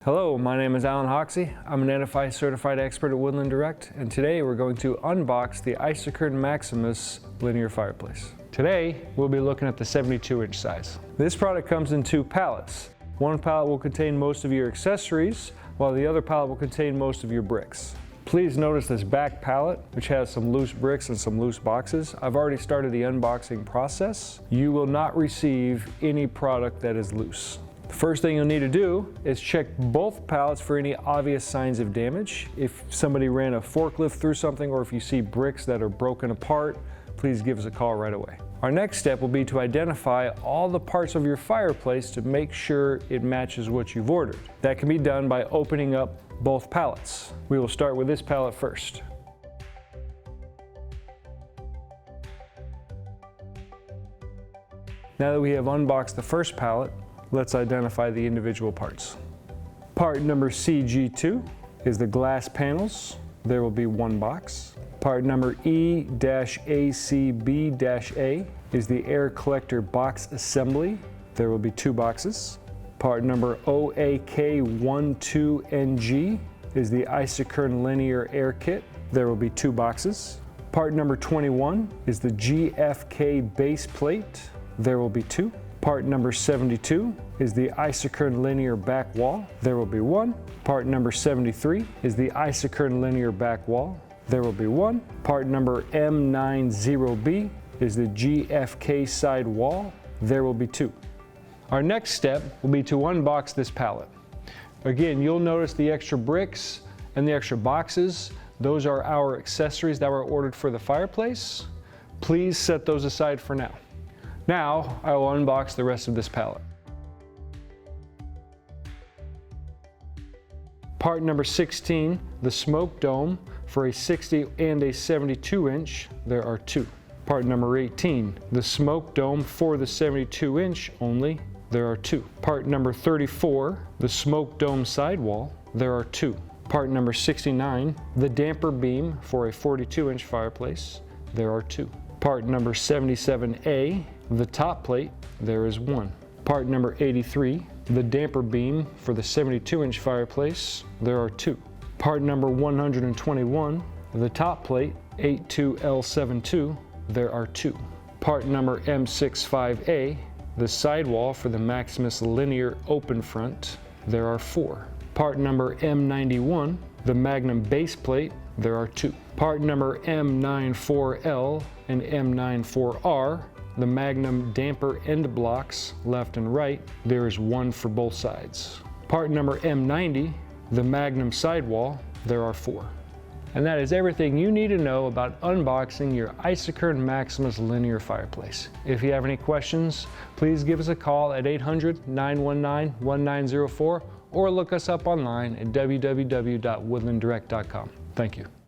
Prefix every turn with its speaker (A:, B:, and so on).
A: Hello, my name is Alan Hoxie. I'm an NFI certified expert at Woodland Direct, and today we're going to unbox the Isokern Maximus linear fireplace. Today, we'll be looking at the 72-inch size. This product comes in two pallets. One pallet will contain most of your accessories, while the other pallet will contain most of your bricks. Please notice this back pallet, which has some loose bricks and some loose boxes. I've already started the unboxing process. You will not receive any product that is loose. The first thing you'll need to do is check both pallets for any obvious signs of damage. If somebody ran a forklift through something, or if you see bricks that are broken apart, please give us a call right away. Our next step will be to identify all the parts of your fireplace to make sure it matches what you've ordered. That can be done by opening up both pallets. We will start with this pallet first. Now that we have unboxed the first pallet, let's identify the individual parts. Part number CG2 is the glass panels. There will be one box. Part number E-ACB-A is the air collector box assembly. There will be two boxes. Part number OAK12NG is the Isokern Linear Air Kit. There will be two boxes. Part number 21 is the GFK base plate. There will be two. Part number 72 is the Isokern Linear Back Wall. There will be one. Part number 73 is the Isokern Linear Back Wall. There will be one. Part number M90B is the GFK Side Wall. There will be two. Our next step will be to unbox this pallet. Again, you'll notice the extra bricks and the extra boxes. Those are our accessories that were ordered for the fireplace. Please set those aside for now. Now, I will unbox the rest of this pallet. Part number 16, the smoke dome for a 60 and a 72 inch, there are two. Part number 18, the smoke dome for the 72 inch only, there are two. Part number 34, the smoke dome sidewall, there are two. Part number 69, the damper beam for a 42 inch fireplace, there are two. Part number 77A, the top plate, there is one. Part number 83, the damper beam for the 72 inch fireplace, there are two. Part number 121, the top plate, 82L72, there are two. Part number M65A, the sidewall for the Maximus linear open front, there are four. Part number M91, the Magnum base plate, there are two. Part number M94L and M94R, the Magnum damper end blocks left and right, there is one for both sides. Part number M90, the Magnum sidewall, there are four. And that is everything you need to know about unboxing your Isokern Maximus linear fireplace. If you have any questions, please give us a call at 800-919-1904 or look us up online at www.woodlanddirect.com. Thank you.